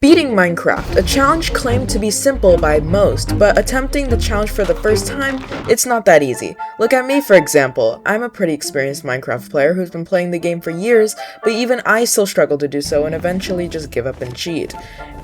Beating Minecraft, a challenge claimed to be simple by most, but attempting the challenge for the first time, it's not that easy. Look at me for example. I'm a pretty experienced Minecraft player who's been playing the game for years, but even I still struggle to do so and eventually just give up and cheat.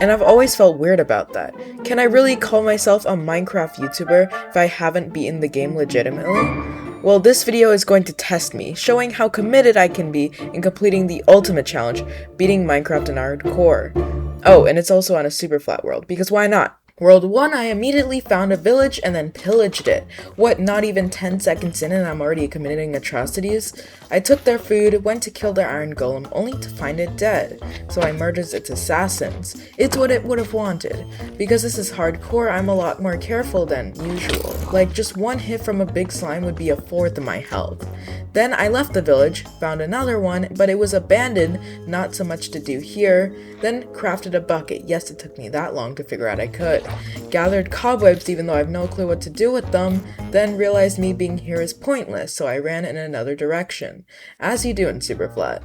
And I've always felt weird about that. Can I really call myself a Minecraft YouTuber if I haven't beaten the game legitimately? Well, this video is going to test me, showing how committed I can be in completing the ultimate challenge, beating Minecraft in hardcore. Oh, and it's also on a Superflat world, because why not? World 1, I immediately found a village and then pillaged it. What, not even 10 seconds in and I'm already committing atrocities? I took their food, went to kill their iron golem, only to find it dead. So I murdered its assassins. It's what it would have wanted. Because this is hardcore, I'm a lot more careful than usual. Like, just one hit from a big slime would be a fourth of my health. Then I left the village, found another one, but it was abandoned, not so much to do here. Then crafted a bucket. Yes, it took me that long to figure out I could. Gathered cobwebs even though I have no clue what to do with them, then realized me being here is pointless, so I ran in another direction. As you do in Superflat.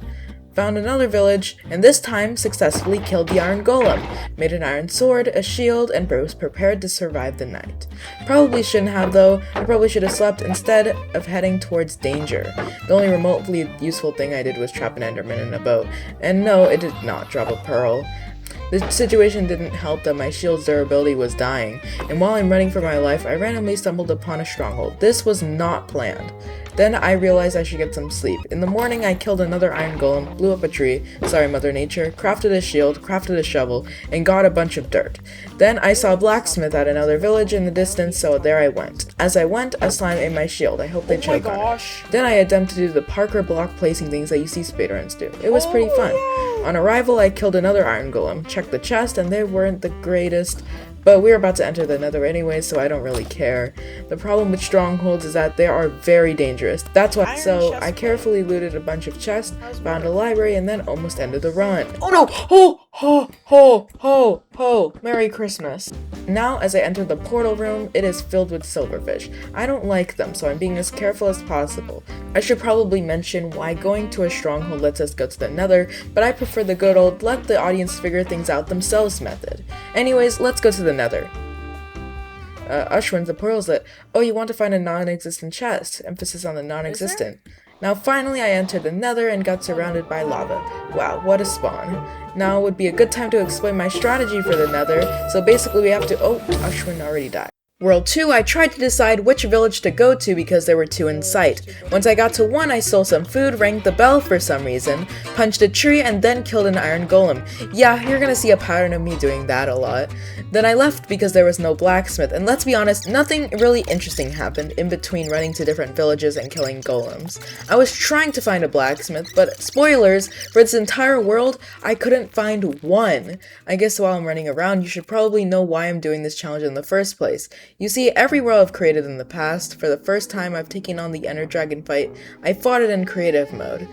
Found another village, and this time successfully killed the iron golem, made an iron sword, a shield, and was prepared to survive the night. Probably shouldn't have though. I probably should have slept instead of heading towards danger. The only remotely useful thing I did was trap an enderman in a boat, and no, it did not drop a pearl. The situation didn't help that my shield's durability was dying, and while I'm running for my life, I randomly stumbled upon a stronghold. This was not planned. Then I realized I should get some sleep. In the morning, I killed another iron golem, blew up a tree, sorry Mother Nature, crafted a shield, crafted a shovel, and got a bunch of dirt. Then I saw a blacksmith at another village in the distance, so there I went. As I went, a slime ate my shield. I hope they choke on it. Then I attempted to do the Parker block placing things that you see speedruns do. It was pretty fun. On arrival, I killed another iron golem, checked the chest, and they weren't the greatest. But we're about to enter the nether anyway, so I don't really care. The problem with strongholds is that they are very dangerous. That's why. So I carefully looted a bunch of chests, found a library, and then almost ended the run. Oh no! Ho! Ho! Ho! Ho! Ho! Merry Christmas. Now, as I enter the portal room, it is filled with silverfish. I don't like them, so I'm being as careful as possible. I should probably mention why going to a stronghold lets us go to the nether, but I prefer the good old let the audience figure things out themselves method. Anyways, let's go to the nether. Ushwin, the portal's lit. Oh, you want to find a non-existent chest. Emphasis on the non-existent. Now finally I entered the nether and got surrounded by lava. Wow, what a spawn. Now would be a good time to explain my strategy for the nether, so basically we have to— oh, Ushwin already died. World 2, I tried to decide which village to go to because there were two in sight. Once I got to one, I stole some food, rang the bell for some reason, punched a tree, and then killed an iron golem. Yeah, you're gonna see a pattern of me doing that a lot. Then I left because there was no blacksmith, and let's be honest, nothing really interesting happened in between running to different villages and killing golems. I was trying to find a blacksmith, but spoilers, for this entire world, I couldn't find one. I guess while I'm running around, you should probably know why I'm doing this challenge in the first place. You see, every world I've created in the past, for the first time I've taken on the Ender Dragon fight, I fought it in creative mode.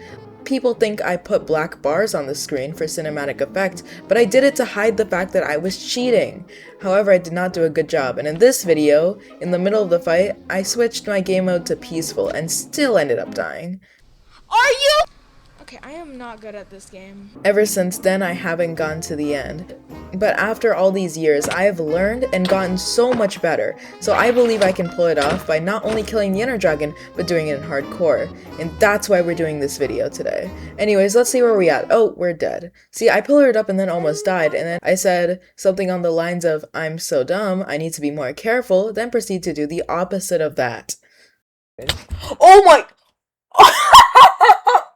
People think I put black bars on the screen for cinematic effect, but I did it to hide the fact that I was cheating. However, I did not do a good job, and in this video, in the middle of the fight, I switched my game mode to peaceful and still ended up dying. Are you? Okay, I am not good at this game. Ever since then, I haven't gone to the end. But after all these years, I have learned and gotten so much better, so I believe I can pull it off by not only killing the Ender Dragon, but doing it in hardcore. And that's why we're doing this video today. Anyways, let's see where we're at. Oh, we're dead. See, I pillared up and then almost died, and then I said something on the lines of, I'm so dumb, I need to be more careful, then proceed to do the opposite of that. Oh my—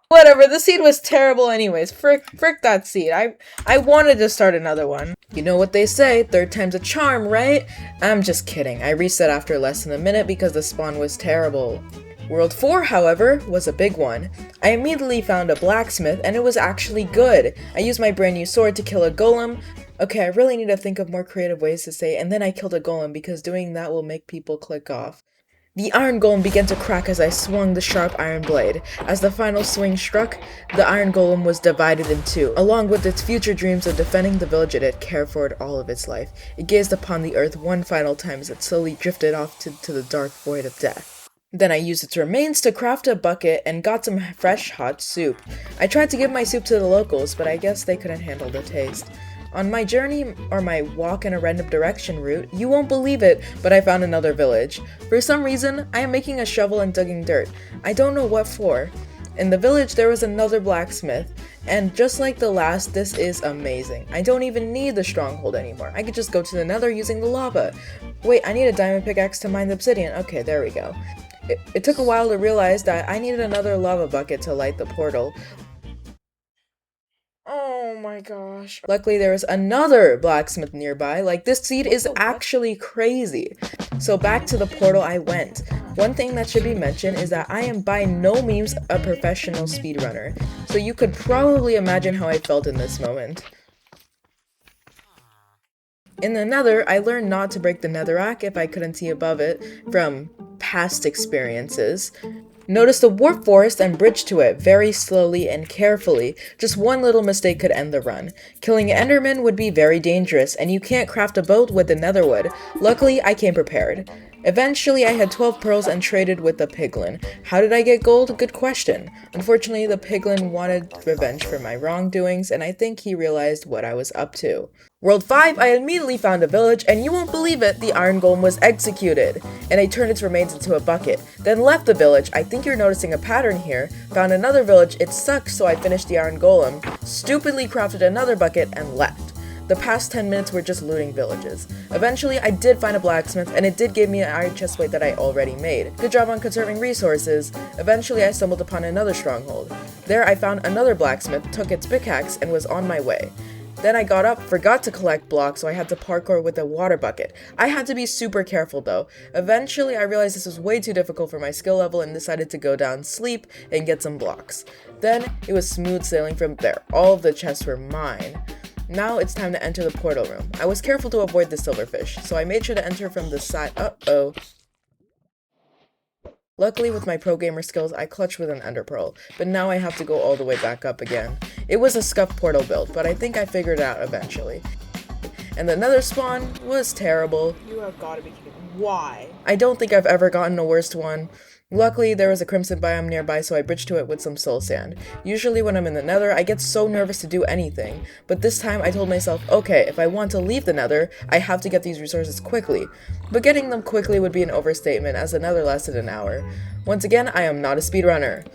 Whatever, the seed was terrible anyways. Frick that seed. I wanted to start another one. You know what they say, third time's a charm, right? I'm just kidding. I reset after less than a minute because the spawn was terrible. World 4, however, was a big one. I immediately found a blacksmith, and it was actually good. I used my brand new sword to kill a golem. Okay, I really need to think of more creative ways to say, and then I killed a golem because doing that will make people click off. The iron golem began to crack as I swung the sharp iron blade. As the final swing struck, the iron golem was divided in two. Along with its future dreams of defending the village it had cared for all of its life, it gazed upon the earth one final time as it slowly drifted off to the dark void of death. Then I used its remains to craft a bucket and got some fresh hot soup. I tried to give my soup to the locals, but I guess they couldn't handle the taste. On my journey, or my walk in a random direction route, you won't believe it, but I found another village. For some reason, I am making a shovel and digging dirt. I don't know what for. In the village, there was another blacksmith, and just like the last, this is amazing. I don't even need the stronghold anymore. I could just go to the nether using the lava. Wait, I need a diamond pickaxe to mine the obsidian. Okay, there we go. It took a while to realize that I needed another lava bucket to light the portal. Oh my gosh. Luckily there was another blacksmith nearby. Like, this seed is actually crazy. So back to the portal I went. One thing that should be mentioned is that I am by no means a professional speedrunner. So you could probably imagine how I felt in this moment. In the nether, I learned not to break the netherrack if I couldn't see above it from past experiences. Notice the warp forest and bridge to it very slowly and carefully. Just one little mistake could end the run. Killing Enderman would be very dangerous, and you can't craft a boat with the netherwood. Luckily, I came prepared. Eventually, I had 12 pearls and traded with the piglin. How did I get gold? Good question. Unfortunately, the piglin wanted revenge for my wrongdoings, and I think he realized what I was up to. World 5, I immediately found a village, and you won't believe it, the iron golem was executed, and I turned its remains into a bucket. Then left the village. I think you're noticing a pattern here. Found another village, it sucked, so I finished the iron golem, stupidly crafted another bucket, and left. The past 10 minutes were just looting villages. Eventually, I did find a blacksmith, and it did give me an iron chestplate that I already made. Good job on conserving resources. Eventually, I stumbled upon another stronghold. There, I found another blacksmith, took its pickaxe, and was on my way. Then I got up, forgot to collect blocks, so I had to parkour with a water bucket. I had to be super careful though. Eventually, I realized this was way too difficult for my skill level and decided to go down, sleep, and get some blocks. Then, it was smooth sailing from there. All of the chests were mine. Now it's time to enter the portal room. I was careful to avoid the silverfish, so I made sure to enter from the side. Uh-oh. Luckily, with my pro gamer skills, I clutched with an ender pearl, but now I have to go all the way back up again. It was a scuffed portal build, but I think I figured it out eventually. And the nether spawn was terrible. You have gotta be kidding. Why? I don't think I've ever gotten a worse one. Luckily, there was a crimson biome nearby, so I bridged to it with some soul sand. Usually when I'm in the nether, I get so nervous to do anything, but this time I told myself, okay, if I want to leave the nether, I have to get these resources quickly. But getting them quickly would be an overstatement, as the nether lasted an hour. Once again, I am not a speedrunner.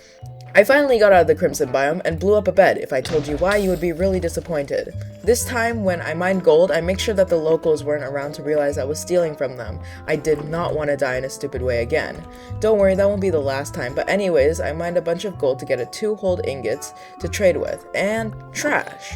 I finally got out of the crimson biome and blew up a bed. If I told you why, you would be really disappointed. This time, when I mined gold, I make sure that the locals weren't around to realize I was stealing from them. I did not want to die in a stupid way again. Don't worry, that won't be the last time, but anyways, I mined a bunch of gold to get a 2 hold ingots to trade with, and trash.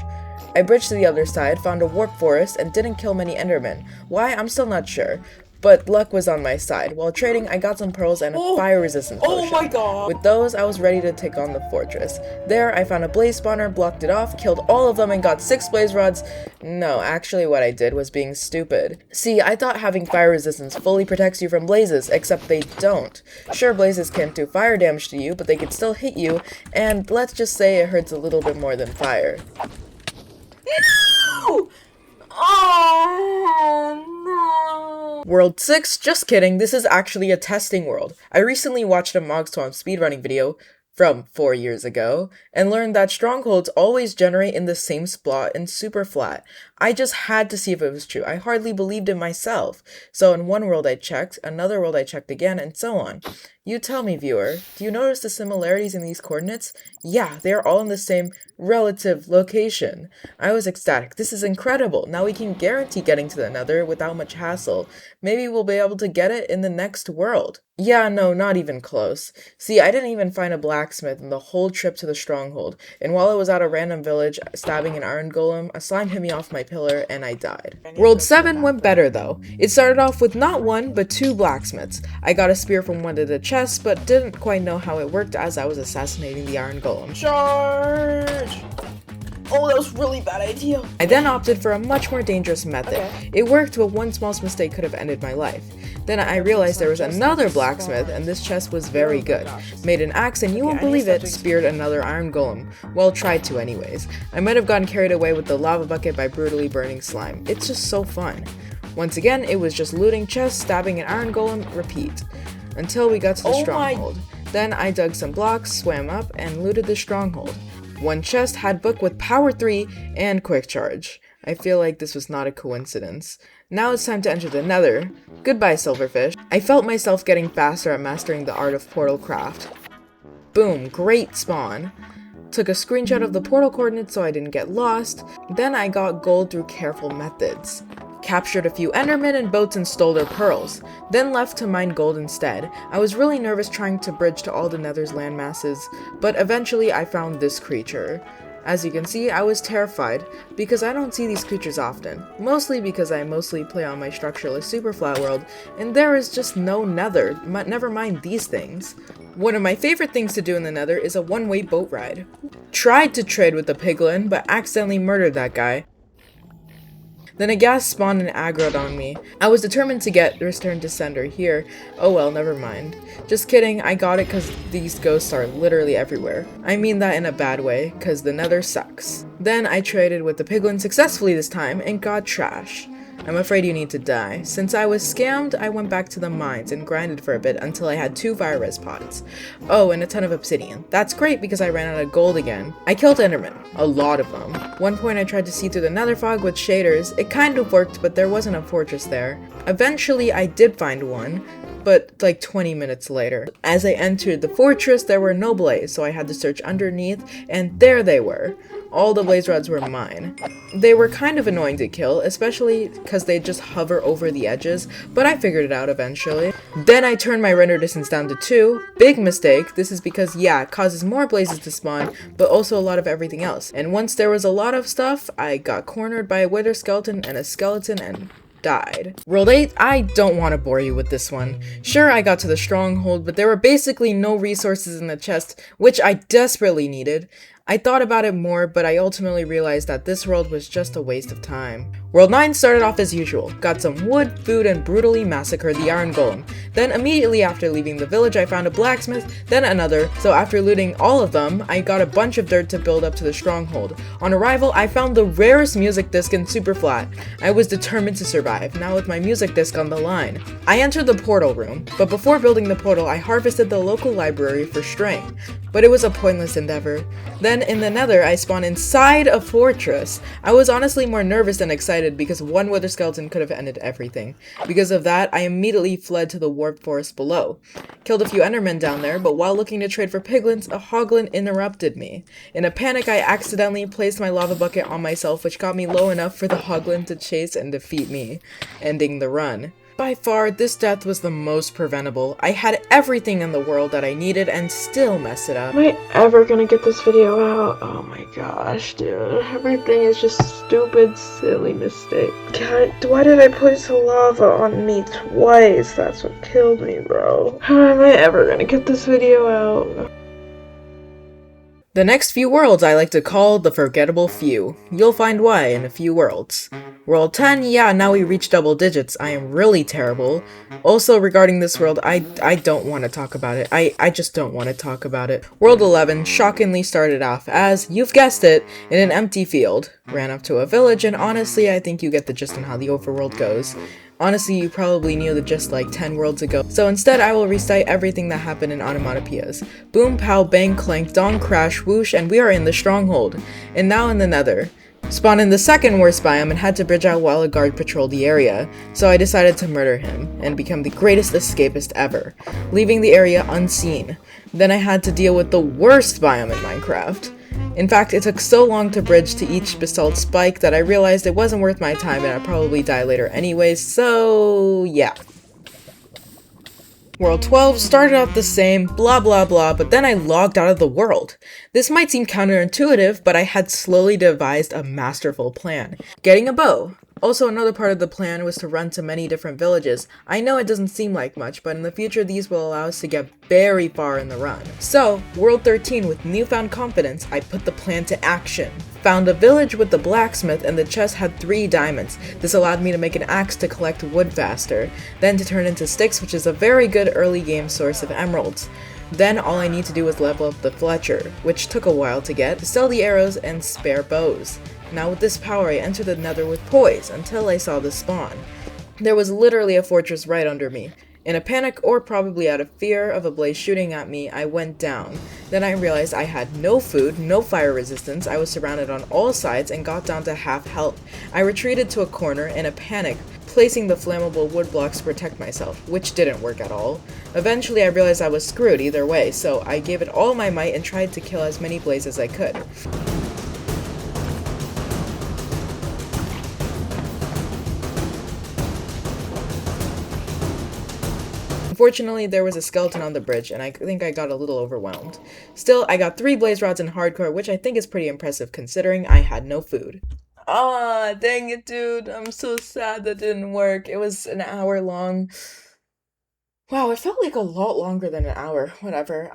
I bridged to the other side, found a warp forest, and didn't kill many endermen. Why? I'm still not sure. But luck was on my side. While trading, I got some pearls and a fire resistance potion. Oh my god! With those, I was ready to take on the fortress. There, I found a blaze spawner, blocked it off, killed all of them, and got 6 blaze rods. No, actually what I did was being stupid. See, I thought having fire resistance fully protects you from blazes, except they don't. Sure, blazes can't do fire damage to you, but they can still hit you, and let's just say it hurts a little bit more than fire. No! Oh no! World 6? Just kidding, this is actually a testing world. I recently watched a Mogswamp speedrunning video from 4 years ago, and learned that strongholds always generate in the same spot in Superflat. I just had to see if it was true. I hardly believed it myself. So in one world I checked, another world I checked again, and so on. You tell me, viewer, do you notice the similarities in these coordinates? Yeah, they are all in the same relative location. I was ecstatic. This is incredible. Now we can guarantee getting to the nether without much hassle. Maybe we'll be able to get it in the next world. Yeah, no, not even close. See, I didn't even find a blacksmith in the whole trip to the stronghold, and while I was at a random village stabbing an iron golem, a slime hit me off my pillar and I died. World 7 went better though. It started off with not 1, but 2 blacksmiths. I got a spear from one of the chests, but didn't quite know how it worked as I was assassinating the iron golem. Charge! Oh, that was a really bad idea. I then opted for a much more dangerous method. Okay. It worked, but one small mistake could have ended my life. Then I realized there was another blacksmith, and this chest was very good. Made an axe, and you won't believe it, speared another iron golem. Well, tried to anyways. I might have gotten carried away with the lava bucket by brutally burning slime. It's just so fun. Once again, it was just looting chests, stabbing an iron golem, repeat. Until we got to the stronghold. Then I dug some blocks, swam up, and looted the stronghold. One chest had book with power 3 and quick charge. I feel like this was not a coincidence. Now it's time to enter the Nether. Goodbye, Silverfish. I felt myself getting faster at mastering the art of portal craft. Boom, great spawn. Took a screenshot of the portal coordinates so I didn't get lost. Then I got gold through careful methods. Captured a few endermen and boats and stole their pearls, then left to mine gold instead. I was really nervous trying to bridge to all the Nether's landmasses, but eventually I found this creature. As you can see, I was terrified, because I don't see these creatures often, mostly because I mostly play on my structureless Superflat world, and there is just no Nether, never mind these things. One of my favorite things to do in the Nether is a one-way boat ride. Tried to trade with the piglin, but accidentally murdered that guy. Then a ghast spawned and aggroed on me. I was determined to get Return to Sender here. Oh well, never mind. Just kidding, I got it because these ghosts are literally everywhere. I mean that in a bad way, because the Nether sucks. Then I traded with the piglin successfully this time and got trash. I'm afraid you need to die. Since I was scammed, I went back to the mines and grinded for a bit until I had 2 fire res pods. Oh, and a ton of obsidian. That's great because I ran out of gold again. I killed endermen. A lot of them. One point I tried to see through the nether fog with shaders. It kind of worked, but there wasn't a fortress there. Eventually, I did find one, but like 20 minutes later. As I entered the fortress, there were no blaze, so I had to search underneath, and there they were. All the blaze rods were mine. They were kind of annoying to kill, especially because they just hover over the edges, but I figured it out eventually. Then I turned my render distance down to 2. Big mistake. This is because, yeah, it causes more blazes to spawn, but also a lot of everything else. And once there was a lot of stuff, I got cornered by a wither skeleton and a skeleton and died. World 8, I don't want to bore you with this one. Sure, I got to the stronghold, but there were basically no resources in the chest, which I desperately needed. I thought about it more, but I ultimately realized that this world was just a waste of time. World 9 started off as usual, got some wood, food, and brutally massacred the iron golem. Then immediately after leaving the village I found a blacksmith, then another, so after looting all of them, I got a bunch of dirt to build up to the stronghold. On arrival, I found the rarest music disc in Superflat. I was determined to survive, now with my music disc on the line. I entered the portal room, but before building the portal I harvested the local library for string. But it was a pointless endeavor. Then in the nether, I spawned inside a fortress. I was honestly more nervous than excited because one wither skeleton could have ended everything. Because of that, I immediately fled to the warp forest below. Killed a few endermen down there, but while looking to trade for piglins, a hoglin interrupted me. In a panic, I accidentally placed my lava bucket on myself, which got me low enough for the hoglin to chase and defeat me, ending the run. By far, this death was the most preventable. I had everything in the world that I needed and still messed it up. Am I ever gonna get this video out? Oh my gosh, dude. Everything is just stupid, silly mistake. God, why did I place lava on me twice? That's what killed me, bro. How am I ever gonna get this video out? The next few worlds I like to call the forgettable few. You'll find why in a few worlds. World 10, yeah, now we reach double digits. I am really terrible. Also, regarding this world, I don't want to talk about it. I just don't want to talk about it. World 11 shockingly started off as, you've guessed it, in an empty field. Ran up to a village, and honestly, I think you get the gist on how the overworld goes. Honestly, you probably knew the gist like 10 worlds ago, so instead I will recite everything that happened in onomatopoeias. Boom, pow, bang, clank, dong, crash, whoosh, and we are in the stronghold. And now in the nether. Spawned in the second worst biome and had to bridge out while a guard patrolled the area, so I decided to murder him, and become the greatest escapist ever, leaving the area unseen. Then I had to deal with the worst biome in Minecraft. In fact, it took so long to bridge to each basalt spike that I realized it wasn't worth my time and I'd probably die later anyways, so yeah. World 12 started out the same, blah blah blah, but then I logged out of the world. This might seem counterintuitive, but I had slowly devised a masterful plan. Getting a bow. Also, another part of the plan was to run to many different villages. I know it doesn't seem like much, but in the future these will allow us to get very far in the run. So, World 13, with newfound confidence, I put the plan to action. Found a village with the blacksmith and the chest had 3 diamonds. This allowed me to make an axe to collect wood faster, then to turn into sticks, which is a very good early game source of emeralds. Then all I need to do is level up the Fletcher, which took a while to get, sell the arrows, and spare bows. Now with this power I entered the nether with poise, until I saw the spawn. There was literally a fortress right under me. In a panic, or probably out of fear of a blaze shooting at me, I went down. Then I realized I had no food, no fire resistance, I was surrounded on all sides, and got down to half health. I retreated to a corner in a panic, placing the flammable wood blocks to protect myself, which didn't work at all. Eventually I realized I was screwed either way, so I gave it all my might and tried to kill as many blazes as I could. Unfortunately, there was a skeleton on the bridge, and I think I got a little overwhelmed. Still, I got 3 blaze rods in hardcore, which I think is pretty impressive considering I had no food. Ah, dang it, dude. I'm so sad that didn't work. It was an hour long. Wow, it felt like a lot longer than an hour. Whatever.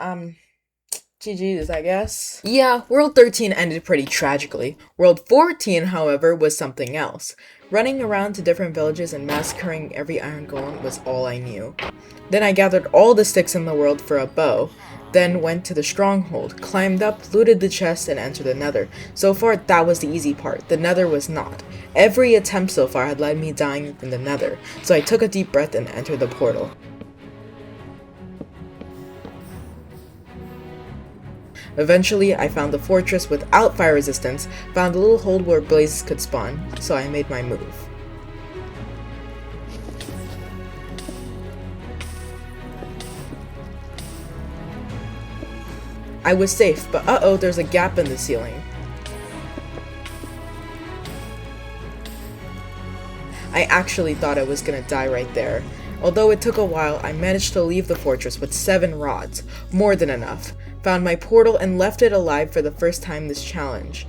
GG's, I guess. Yeah, World 13 ended pretty tragically. World 14, however, was something else. Running around to different villages and massacring every iron golem was all I knew. Then I gathered all the sticks in the world for a bow, then went to the stronghold, climbed up, looted the chest, and entered the nether. So far, that was the easy part. The nether was not. Every attempt so far had led me dying in the nether, so I took a deep breath and entered the portal. Eventually, I found the fortress without fire resistance, found a little hole where blazes could spawn, so I made my move. I was safe, but uh-oh, there's a gap in the ceiling. I actually thought I was gonna die right there. Although it took a while, I managed to leave the fortress with 7 rods, more than enough. Found my portal and left it alive for the first time this challenge.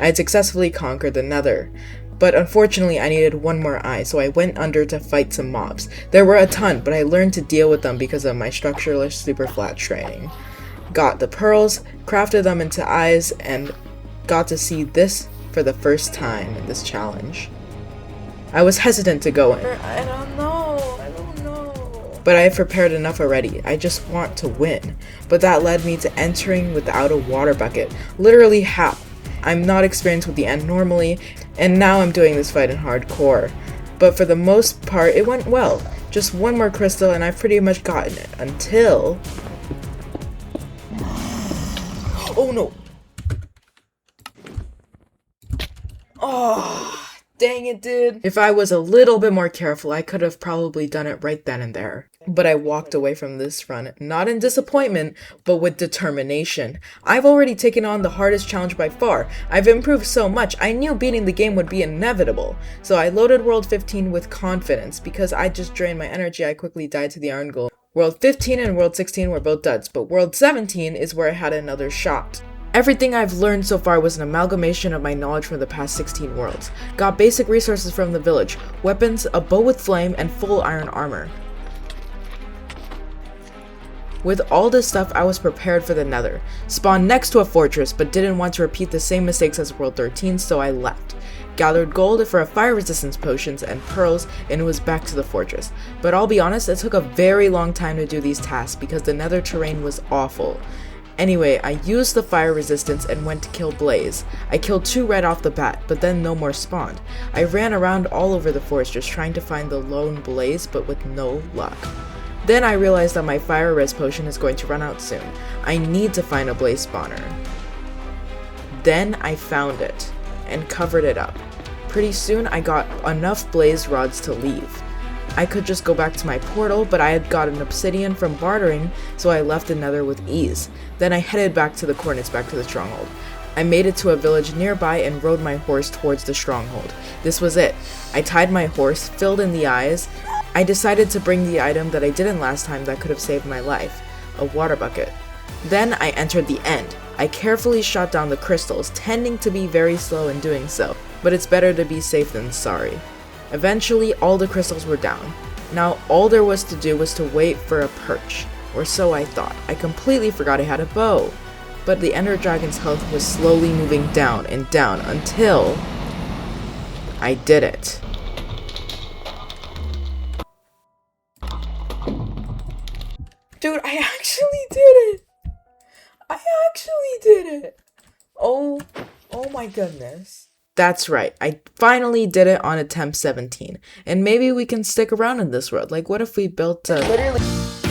I had successfully conquered the nether, but unfortunately I needed 1 more eye, so I went under to fight some mobs. There were a ton, but I learned to deal with them because of my structureless superflat training. Got the pearls, crafted them into eyes, and got to see this for the first time in this challenge. I was hesitant to go in. I don't know. But I have prepared enough already. I just want to win. But that led me to entering without a water bucket. Literally how? I'm not experienced with the end normally, and now I'm doing this fight in hardcore. But for the most part, it went well. Just 1 more crystal and I've pretty much gotten it. Until... Oh no! Oh, dang it, dude. If I was a little bit more careful, I could have probably done it right then and there. But I walked away from this run, not in disappointment, but with determination. I've already taken on the hardest challenge by far. I've improved so much, I knew beating the game would be inevitable. So I loaded World 15 with confidence. Because I just drained my energy, I quickly died to the iron golem. World 15 and World 16 were both duds, but World 17 is where I had another shot. Everything I've learned so far was an amalgamation of my knowledge from the past 16 worlds. Got basic resources from the village, weapons, a bow with flame, and full iron armor. With all this stuff, I was prepared for the nether. Spawned next to a fortress, but didn't want to repeat the same mistakes as World 13, so I left. Gathered gold for a fire resistance potions and pearls, and was back to the fortress. But I'll be honest, it took a very long time to do these tasks because the nether terrain was awful. Anyway, I used the fire resistance and went to kill Blaze. I killed 2 right off the bat, but then no more spawned. I ran around all over the forest just trying to find the lone Blaze, but with no luck. Then I realized that my fire res potion is going to run out soon. I need to find a Blaze spawner. Then I found it, and covered it up. Pretty soon I got enough blaze rods to leave. I could just go back to my portal, but I had gotten obsidian from bartering, so I left the nether with ease. Then I headed back to the coordinates, back to the stronghold. I made it to a village nearby and rode my horse towards the stronghold. This was it. I tied my horse, filled in the eyes. I decided to bring the item that I didn't last time that could have saved my life, a water bucket. Then I entered the end. I carefully shot down the crystals, tending to be very slow in doing so, but it's better to be safe than sorry. Eventually, all the crystals were down. Now, all there was to do was to wait for a perch, or so I thought. I completely forgot I had a bow. But the Ender Dragon's health was slowly moving down and down until I did it. Dude, I actually did it! I actually did it! Oh my goodness. That's right, I finally did it on attempt 17. And maybe we can stick around in this world. Like, what if we built a...